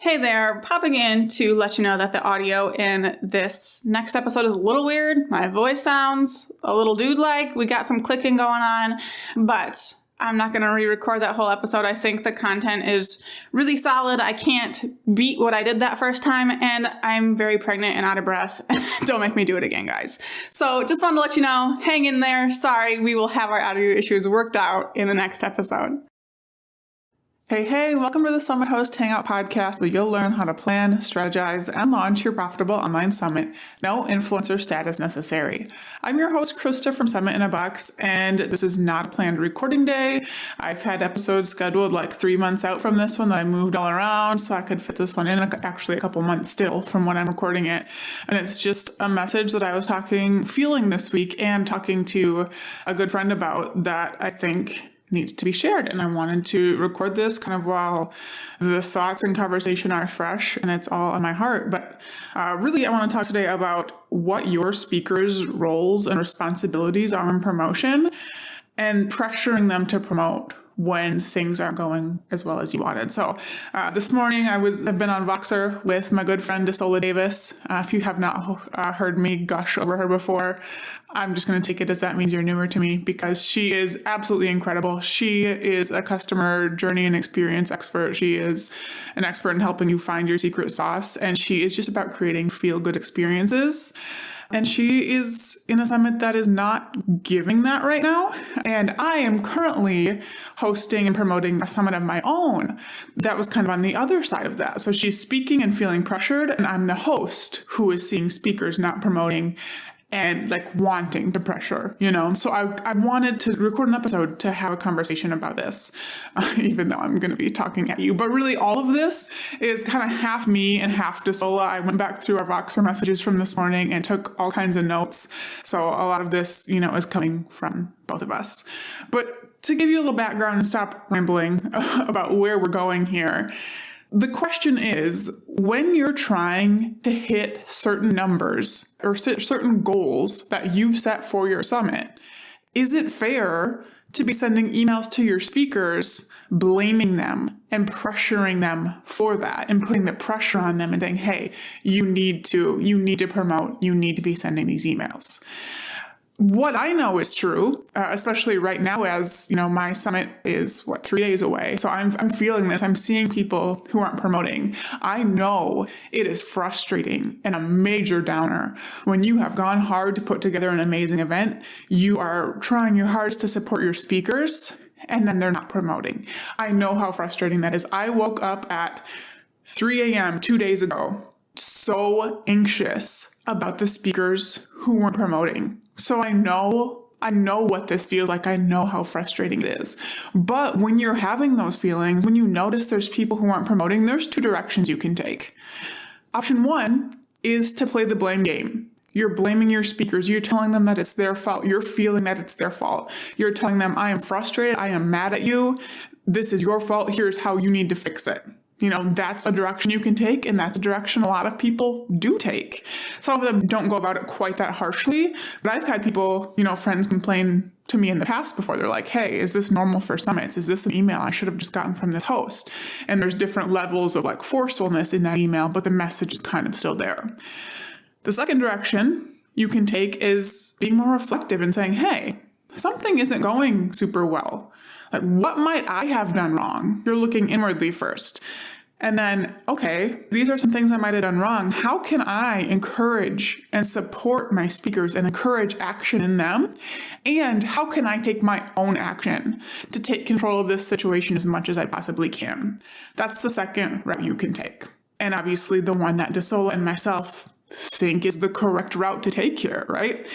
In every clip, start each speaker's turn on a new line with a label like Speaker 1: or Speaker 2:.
Speaker 1: Hey there, popping in to let you know that the audio in this next episode is a little weird. My voice sounds a little dude-like. We got some clicking going on, but I'm not going to re-record that whole episode. I think the content is really solid. I can't beat what I did that first time, and I'm very pregnant and out of breath. Don't make me do it again, guys. So just wanted to let you know, hang in there. Sorry, we will have our audio issues worked out in the next episode. Hey, welcome to the Summit Host Hangout podcast, where you'll learn how to plan, strategize, and launch your profitable online summit. No influencer status necessary. I'm your host, Krista from Summit in a Box, and this is not a planned recording day. I've had episodes scheduled like 3 months out from this one that I moved all around, so I could fit this one in actually a couple months still from when I'm recording it. And it's just a message that I was feeling this week and talking to a good friend about that I think needs to be shared. And I wanted to record this kind of while the thoughts and conversation are fresh and it's all on my heart. But really, I want to talk today about what your speakers' roles and responsibilities are in promotion and pressuring them to promote when things aren't going as well as you wanted. So this morning I've been on Voxer with my good friend Desola Davis. If you have not heard me gush over her before, I'm just going to take it as that means you're newer to me, because she is absolutely incredible. She is a customer journey and experience expert. She is an expert in helping you find your secret sauce, and she is just about creating feel-good experiences. And she is in a summit that is not giving that right now. And I am currently hosting and promoting a summit of my own that was kind of on the other side of that. So she's speaking and feeling pressured, and I'm the host who is seeing speakers not promoting and like wanting to pressure, So I wanted to record an episode to have a conversation about this, even though I'm going to be talking at you. But really, all of this is kind of half me and half Desola. I went back through our Voxer messages from this morning and took all kinds of notes. So a lot of this, is coming from both of us. But to give you a little background and stop rambling about where we're going here, the question is, when you're trying to hit certain numbers or certain goals that you've set for your summit, is it fair to be sending emails to your speakers, blaming them and pressuring them for that and putting the pressure on them and saying, hey, you need to promote, you need to be sending these emails? What I know is true, especially right now, as my summit is 3 days away. So I'm feeling this. I'm seeing people who aren't promoting. I know it is frustrating and a major downer when you have gone hard to put together an amazing event. You are trying your hardest to support your speakers, and then they're not promoting. I know how frustrating that is. I woke up at 3 a.m. 2 days ago, so anxious about the speakers who weren't promoting. So I know what this feels like. I know how frustrating it is. But when you're having those feelings, when you notice there's people who aren't promoting, there's 2 directions you can take. Option 1 is to play the blame game. You're blaming your speakers. You're telling them that it's their fault. You're feeling that it's their fault. You're telling them, I am frustrated. I am mad at you. This is your fault. Here's how you need to fix it. That's a direction you can take, and that's a direction a lot of people do take. Some of them don't go about it quite that harshly, but I've had people, friends complain to me in the past before. They're like, hey, is this normal for summits? Is this an email I should have just gotten from this host? And there's different levels of forcefulness in that email, but the message is kind of still there. The second direction you can take is being more reflective and saying, hey, something isn't going super well. What might I have done wrong? You're looking inwardly first. And then, okay, these are some things I might have done wrong. How can I encourage and support my speakers and encourage action in them? And how can I take my own action to take control of this situation as much as I possibly can? That's the second route you can take. And obviously the one that Desola and myself think is the correct route to take here, right?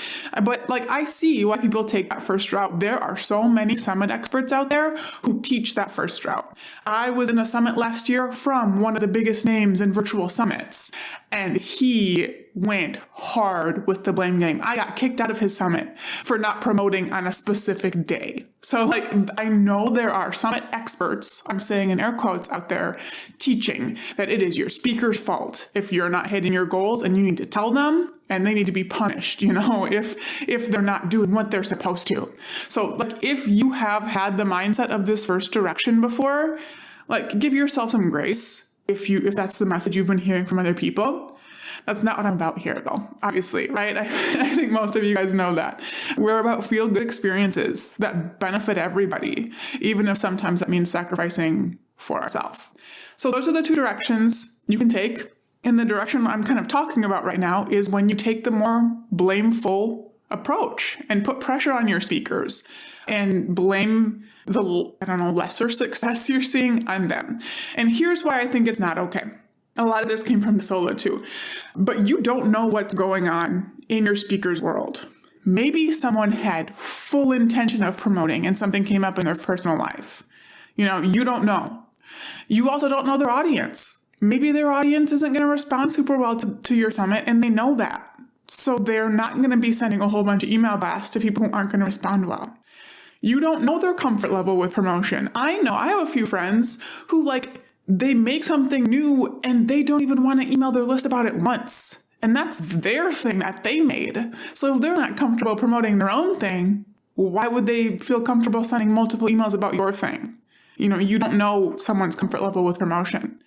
Speaker 1: But I see why people take that first route. There are so many summit experts out there who teach that first route. I was in a summit last year from one of the biggest names in virtual summits, and he went hard with the blame game. I got kicked out of his summit for not promoting on a specific day. So I know there are summit experts, I'm saying in air quotes out there, teaching that it is your speaker's fault if you're not hitting your goals, and you need to tell them and they need to be punished, if they're not doing what they're supposed to. So if you have had the mindset of this first direction before, give yourself some grace.
Speaker 2: if that's the message you've been hearing from other people. That's not what I'm about here, though, obviously, right? I think most of you guys know that. We're about feel-good experiences that benefit everybody, even if sometimes that means sacrificing for ourselves. So those are the two directions you can take. And the direction I'm kind of talking about right now is when you take the more blameful approach and put pressure on your speakers and blame the, lesser success you're seeing on them. And here's why I think it's not okay. A lot of this came from DeSola too, but you don't know what's going on in your speaker's world. Maybe someone had full intention of promoting and something came up in their personal life. You don't know. You also don't know their audience. Maybe their audience isn't going to respond super well to your summit, and they know that. So they're not going to be sending a whole bunch of email blasts to people who aren't going to respond well. You don't know their comfort level with promotion. I have a few friends who they make something new and they don't even want to email their list about it once. And that's their thing that they made. So if they're not comfortable promoting their own thing, why would they feel comfortable sending multiple emails about your thing? You don't know someone's comfort level with promotion.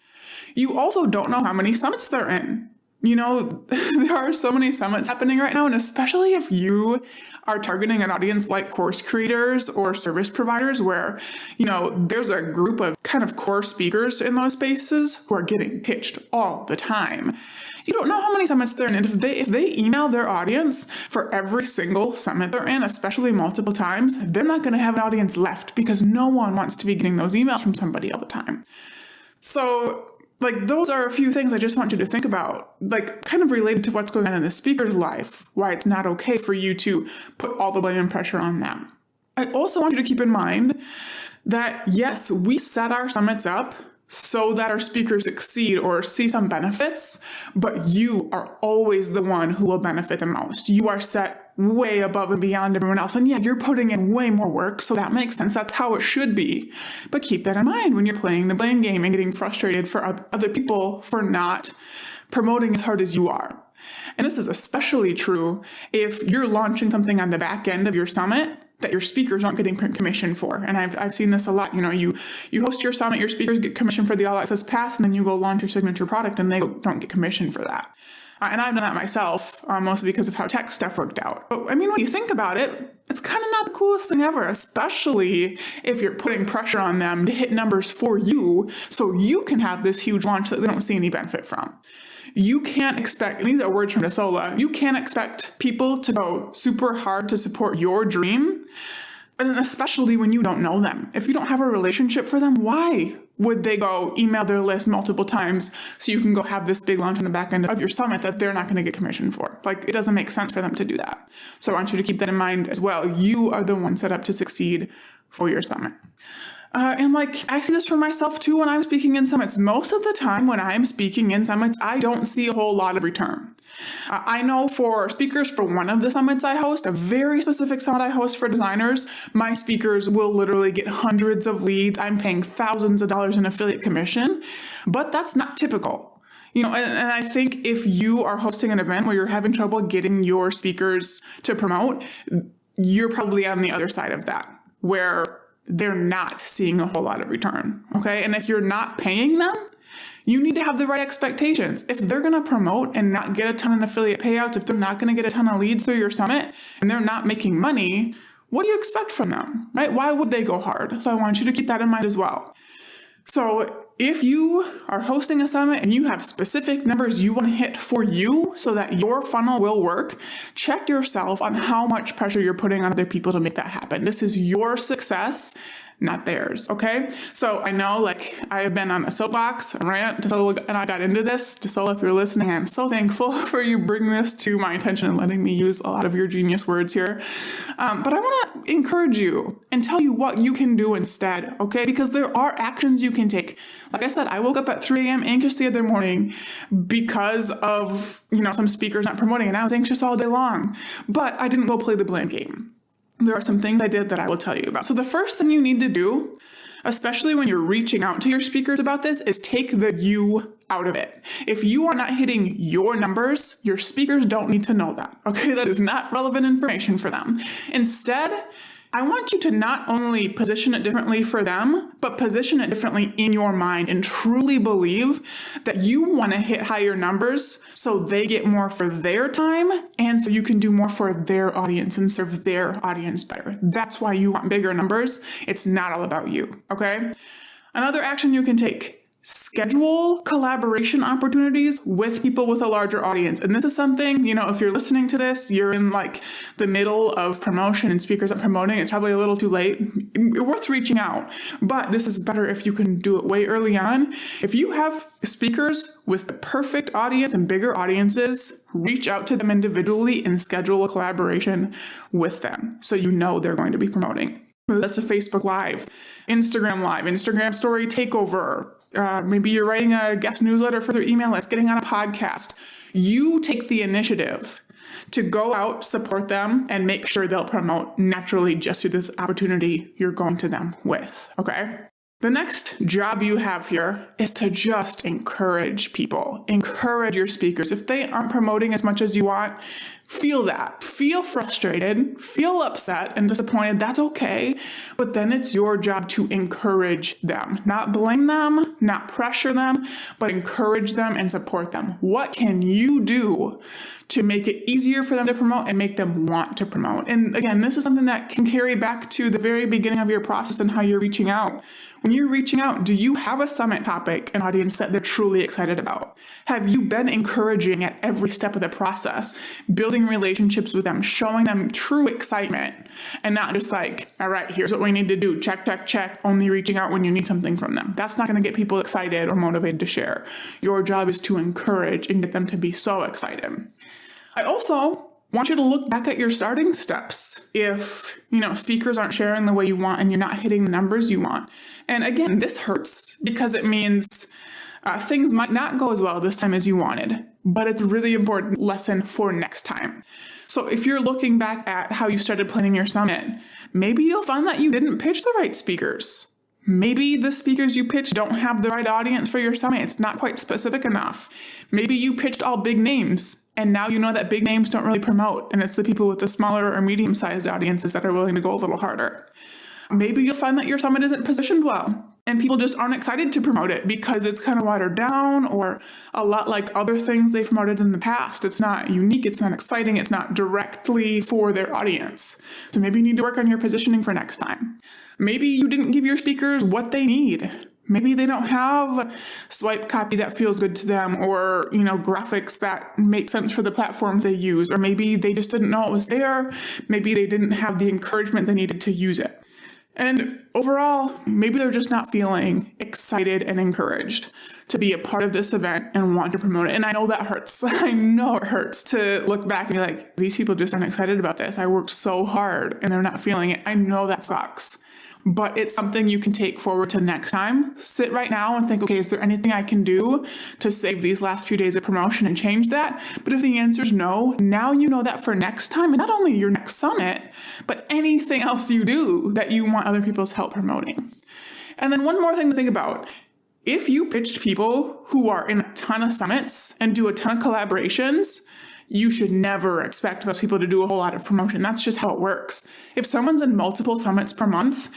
Speaker 2: You also don't know how many summits they're in. There are so many summits happening right now, and especially if you are targeting an audience like course creators or service providers where, there's a group of kind of core speakers in those spaces who are getting pitched all the time. You don't know how many summits they're in. And if they email their audience for every single summit they're in, especially multiple times, they're not going to have an audience left because no one wants to be getting those emails from somebody all the time. So those are a few things I just want you to think about, kind of related to what's going on in the speaker's life, why it's not okay for you to put all the blame and pressure on them. I also want you to keep in mind that, yes, we set our summits up so that our speakers succeed or see some benefits, but you are always the one who will benefit the most. You are set way above and beyond everyone else. And yeah, you're putting in way more work, so that makes sense. That's how it should be. But keep that in mind when you're playing the blame game and getting frustrated for other people for not promoting as hard as you are. And this is especially true if you're launching something on the back end of your summit that your speakers aren't getting commission for. And I've seen this a lot. You host your summit, your speakers get commission for the All Access Pass, and then you go launch your signature product and they don't get commission for that. And I've done that myself, mostly because of how tech stuff worked out. But when you think about it, it's kind of not the coolest thing ever, especially if you're putting pressure on them to hit numbers for you so you can have this huge launch that they don't see any benefit from. You can't expect, and these are words from DeSola, you can't expect people to go super hard to support your dream, and especially when you don't know them. If you don't have a relationship for them, why would they go email their list multiple times so you can go have this big launch on the back end of your summit that they're not going to get commission for? It doesn't make sense for them to do that. So I want you to keep that in mind as well. You are the one set up to succeed for your summit. And I see this for myself too when I'm speaking in summits. Most of the time when I'm speaking in summits, I don't see a whole lot of return. I know for speakers for one of the summits I host, a very specific summit I host for designers, my speakers will literally get hundreds of leads. I'm paying thousands of dollars in affiliate commission, but that's not typical. And I think if you are hosting an event where you're having trouble getting your speakers to promote, you're probably on the other side of that, where they're not seeing a whole lot of return, okay? And if you're not paying them, you need to have the right expectations. If they're going to promote and not get a ton of affiliate payouts, if they're not going to get a ton of leads through your summit, and they're not making money, what do you expect from them, right? Why would they go hard? So I want you to keep that in mind as well. So if you are hosting a summit and you have specific numbers you want to hit for you so that your funnel will work, check yourself on how much pressure you're putting on other people to make that happen. This is your success, not theirs, okay? So I know I have been on a soapbox, a rant, and I got into this. DeSola, if you're listening, I'm so thankful for you bringing this to my attention and letting me use a lot of your genius words here. But I want to encourage you and tell you what you can do instead, okay? Because there are actions you can take. Like I said, I woke up at 3 a.m. anxious the other morning because of, some speakers not promoting, and I was anxious all day long. But I didn't go play the blame game. There are some things I did that I will tell you about. So the first thing you need to do, especially when you're reaching out to your speakers about this, is take the you out of it. If you are not hitting your numbers, your speakers don't need to know that, okay? That is not relevant information for them. Instead, I want you to not only position it differently for them, but position it differently in your mind and truly believe that you want to hit higher numbers so they get more for their time and so you can do more for their audience and serve their audience better. That's why you want bigger numbers. It's not all about you, okay? Another action you can take. Schedule collaboration opportunities with people with a larger audience. And this is something, if you're listening to this, you're in like the middle of promotion and speakers are promoting, it's probably a little too late. Worth reaching out. But this is better if you can do it way early on. If you have speakers with the perfect audience and bigger audiences, reach out to them individually and schedule a collaboration with them so you know they're going to be promoting. That's a Facebook Live, Instagram Story Takeover. Maybe you're writing a guest newsletter for their email list, getting on a podcast. You take the initiative to go out, support them, and make sure they'll promote naturally just through this opportunity you're going to them with, okay? The next job you have here is to just encourage people. Encourage your speakers. If they aren't promoting as much as you want, feel that. Feel frustrated, feel upset and disappointed. That's okay. But then it's your job to encourage them. Not blame them, not pressure them, but encourage them and support them. What can you do to make it easier for them to promote and make them want to promote? And again, this is something that can carry back to the very beginning of your process and how you're reaching out. When you're reaching out, do you have a summit topic, an audience that they're truly excited about? Have you been encouraging at every step of the process, building relationships with them, showing them true excitement, and not just like, all right, here's what we need to do, check, check, check, only reaching out when you need something from them. That's not going to get people excited or motivated to share. Your job is to encourage and get them to be so excited. I also want you to look back at your starting steps. If, speakers aren't sharing the way you want and you're not hitting the numbers you want. And again, this hurts because it means things might not go as well this time as you wanted, but it's a really important lesson for next time. So if you're looking back at how you started planning your summit, maybe you'll find that you didn't pitch the right speakers. Maybe the speakers you pitched don't have the right audience for your summit. It's not quite specific enough. Maybe you pitched all big names, and now you know that big names don't really promote, and it's the people with the smaller or medium-sized audiences that are willing to go a little harder. Maybe you'll find that your summit isn't positioned well, and people just aren't excited to promote it because it's kind of watered down or a lot like other things they've promoted in the past. It's not unique, it's not exciting, it's not directly for their audience. So maybe you need to work on your positioning for next time. Maybe you didn't give your speakers what they need. Maybe they don't have swipe copy that feels good to them or, graphics that make sense for the platforms they use. Or maybe they just didn't know it was there. Maybe they didn't have the encouragement they needed to use it. And overall, maybe they're just not feeling excited and encouraged to be a part of this event and want to promote it. And I know that hurts. I know it hurts to look back and be like, these people just aren't excited about this. I worked so hard and they're not feeling it. I know that sucks. But it's something you can take forward to next time. Sit right now and think, okay, is there anything I can do to save these last few days of promotion and change that? But if the answer is no, now you know that for next time, and not only your next summit, but anything else you do that you want other people's help promoting. And then one more thing to think about. If you pitched people who are in a ton of summits and do a ton of collaborations, you should never expect those people to do a whole lot of promotion. That's just how it works. If someone's in multiple summits per month,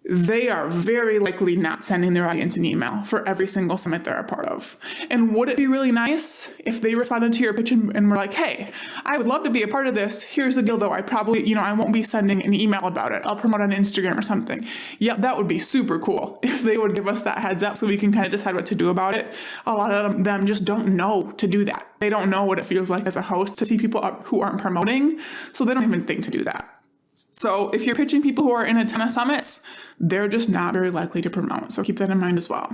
Speaker 2: they are very likely not sending their audience an email for every single summit they're a part of. And would it be really nice if they responded to your pitch and were like, hey, I would love to be a part of this. Here's the deal though. I probably, I won't be sending an email about it. I'll promote on Instagram or something. Yeah, that would be super cool if they would give us that heads up so we can kind of decide what to do about it. A lot of them just don't know to do that. They don't know what it feels like as a host to see people who aren't promoting, so they don't even think to do that. So if you're pitching people who are in a ton of summits, they're just not very likely to promote. So keep that in mind as well.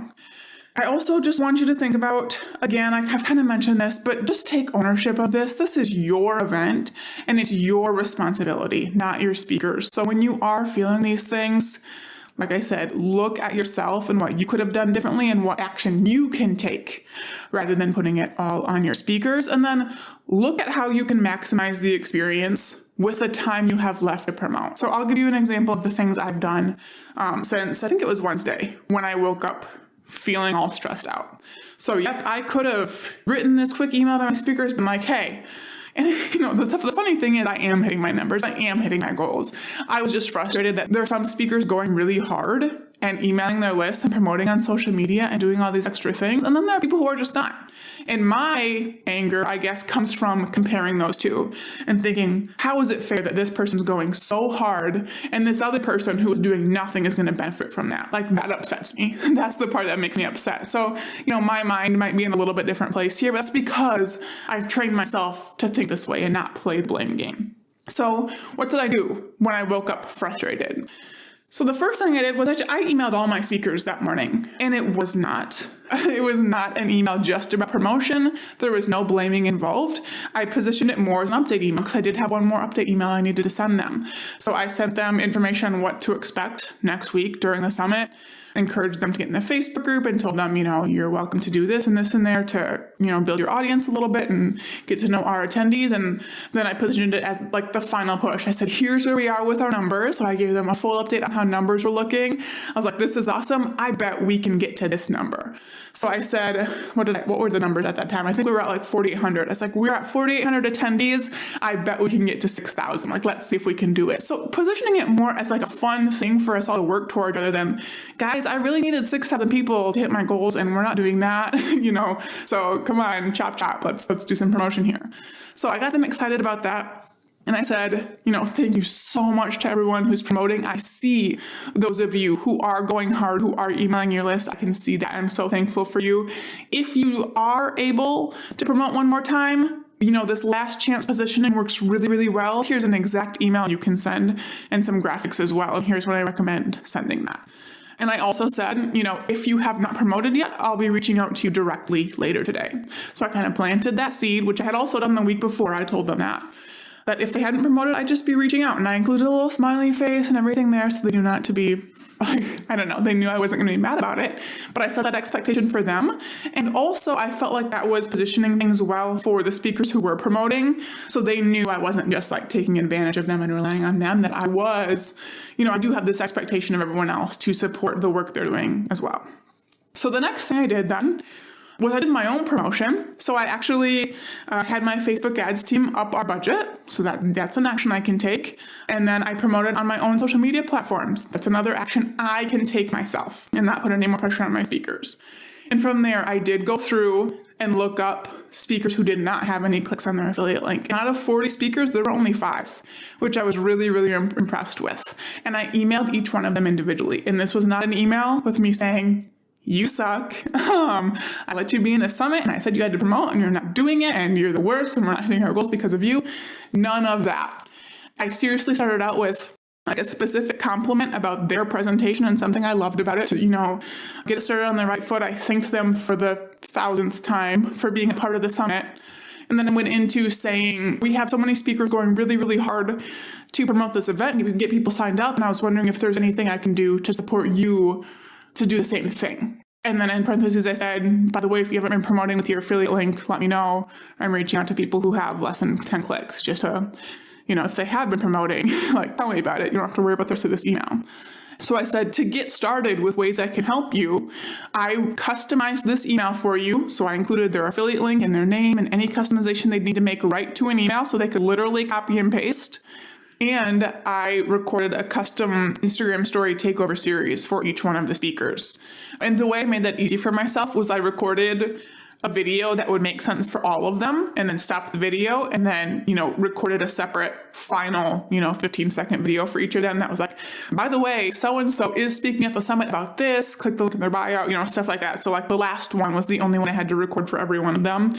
Speaker 2: I also just want you to think about, again, I've kind of mentioned this, but just take ownership of this. This is your event and it's your responsibility, not your speakers. So when you are feeling these things, like I said, look at yourself and what you could have done differently and what action you can take rather than putting it all on your speakers. And then look at how you can maximize the experience with the time you have left to promote. So I'll give you an example of the things I've done since I think it was Wednesday when I woke up feeling all stressed out. So I could have written this quick email to my speakers, been like, hey, And, the funny thing is I am hitting my numbers. I am hitting my goals. I was just frustrated that there are some speakers going really hard and emailing their lists and promoting on social media and doing all these extra things. And then there are people who are just not. And my anger, I guess, comes from comparing those two and thinking, how is it fair that this person's going so hard and this other person who is doing nothing is going to benefit from that? Like, that upsets me. That's the part that makes me upset. So, my mind might be in a little bit different place here, but that's because I've trained myself to think this way and not play the blame game. So what did I do when I woke up frustrated? So the first thing I did was I emailed all my speakers that morning, and it was not an email just about promotion. There was no blaming involved. I positioned it more as an update email because I did have one more update email I needed to send them. So I sent them information on what to expect next week during the summit, encouraged them to get in the Facebook group and told them, you're welcome to do this and this and there to, build your audience a little bit and get to know our attendees. And then I positioned it as like the final push. I said, here's where we are with our numbers. So I gave them a full update on how numbers were looking. I was like, this is awesome. I bet we can get to this number. So I said, what were the numbers at that time? I think we were at like 4,800. I was like, we're at 4,800 attendees. I bet we can get to 6,000. Like, let's see if we can do it. So positioning it more as like a fun thing for us all to work toward rather than, guys, I really needed 6,000 people to hit my goals and we're not doing that, So come on, chop. Let's do some promotion here. So I got them excited about that. And I said, thank you so much to everyone who's promoting. I see those of you who are going hard, who are emailing your list. I can see that. I'm so thankful for you. If you are able to promote one more time, this last chance positioning works really, really well. Here's an exact email you can send and some graphics as well. And here's what I recommend sending that. And I also said, if you have not promoted yet, I'll be reaching out to you directly later today. So I kind of planted that seed, which I had also done the week before. I told them that if they hadn't promoted, I'd just be reaching out. And I included a little smiley face and everything there so they knew not to be, I don't know, they knew I wasn't going to be mad about it. But I set that expectation for them. And also I felt like that was positioning things well for the speakers who were promoting. So they knew I wasn't just like taking advantage of them and relying on them, that I was, I do have this expectation of everyone else to support the work they're doing as well. So the next thing I did then was I did my own promotion. So I actually had my Facebook ads team up our budget. So that's an action I can take. And then I promoted on my own social media platforms. That's another action I can take myself and not put any more pressure on my speakers. And from there, I did go through and look up speakers who did not have any clicks on their affiliate link. And out of 40 speakers, there were only 5, which I was really, really impressed with. And I emailed each one of them individually. And this was not an email with me saying, you suck. I let you be in the summit and I said you had to promote and you're not doing it and you're the worst and we're not hitting our goals because of you. None of that. I seriously started out with like a specific compliment about their presentation and something I loved about it to, get it started on the right foot. I thanked them for the 1,000th time for being a part of the summit. And then I went into saying, we have so many speakers going really, really hard to promote this event and get people signed up. And I was wondering if there's anything I can do to support you to do the same thing. And then in parentheses, I said, by the way, if you haven't been promoting with your affiliate link, let me know. I'm reaching out to people who have less than 10 clicks just to, if they have been promoting, tell me about it. You don't have to worry about the rest of this email. So I said, to get started with ways I can help you, I customized this email for you. So I included their affiliate link and their name and any customization they'd need to make right to an email so they could literally copy and paste. And I recorded a custom Instagram story takeover series for each one of the speakers. And the way I made that easy for myself was I recorded a video that would make sense for all of them and then stopped the video and then, recorded a separate final, 15-second video for each of them. That was like, by the way, so-and-so is speaking at the summit about this. Click the link in their bio, stuff like that. So the last one was the only one I had to record for every one of them.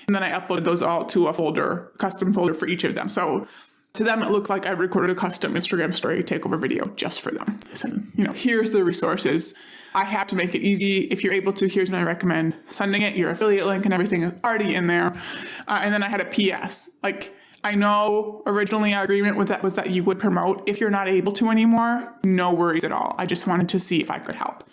Speaker 2: And then I uploaded those all to a custom folder for each of them. So to them, it looks like I recorded a custom Instagram story takeover video just for them. So, here's the resources. I have to make it easy. If you're able to, here's what I recommend sending it. Your affiliate link and everything is already in there. And then I had a PS. I know originally our agreement with that was that you would promote. If you're not able to anymore, no worries at all. I just wanted to see if I could help.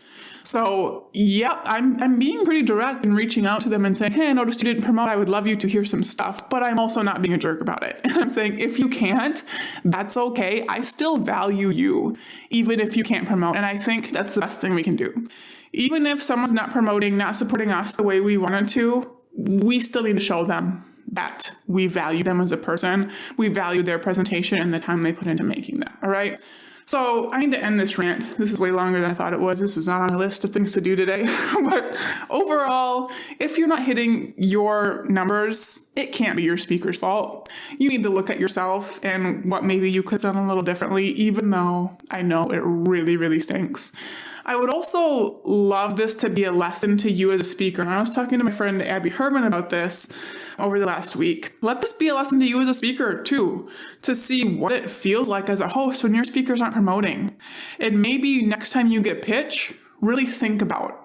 Speaker 2: So, yeah, I'm being pretty direct and reaching out to them and saying, hey, I noticed you didn't promote. I would love you to hear some stuff, but I'm also not being a jerk about it. And I'm saying, if you can't, that's okay. I still value you, even if you can't promote. And I think that's the best thing we can do. Even if someone's not promoting, not supporting us the way we wanted to, we still need to show them that we value them as a person. We value their presentation and the time they put into making that. All right. So I need to end this rant. This is way longer than I thought it was. This was not on my list of things to do today. But overall, if you're not hitting your numbers, it can't be your speaker's fault. You need to look at yourself and what maybe you could have done a little differently, even though I know it really, really stinks. I would also love this to be a lesson to you as a speaker. And I was talking to my friend Abby Herman about this over the last week. Let this be a lesson to you as a speaker too, to see what it feels like as a host when your speakers aren't promoting. And maybe next time you get pitch, really think about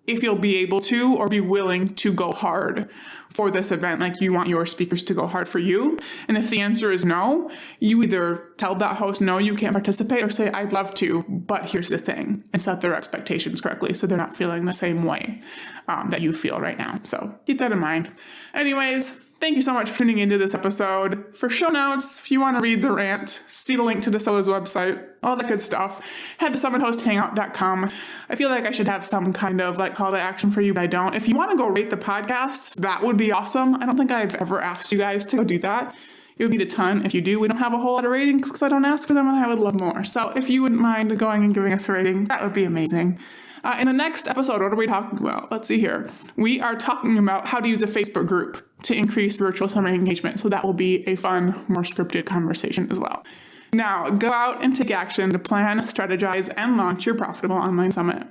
Speaker 2: if you'll be able to or be willing to go hard for this event, like you want your speakers to go hard for you. And if the answer is no, you either tell that host, no, you can't participate, or say, I'd love to, but here's the thing, and set their expectations correctly so they're not feeling the same way that you feel right now. So keep that in mind. Anyways, thank you so much for tuning into this episode. For show notes, if you want to read the rant, see the link to DeSoto's website, all that good stuff, head to summitHostHangout.com. I feel like I should have some kind of like call to action for you, but I don't. If you want to go rate the podcast, that would be awesome. I don't think I've ever asked you guys to go do that. It would mean a ton. If you do, we don't have a whole lot of ratings because I don't ask for them and I would love more. So if you wouldn't mind going and giving us a rating, that would be amazing. In the next episode, what are we talking about? Let's see here. We are talking about how to use a Facebook group to increase virtual summit engagement. So that will be a fun, more scripted conversation as well. Now, go out and take action to plan, strategize, and launch your profitable online summit.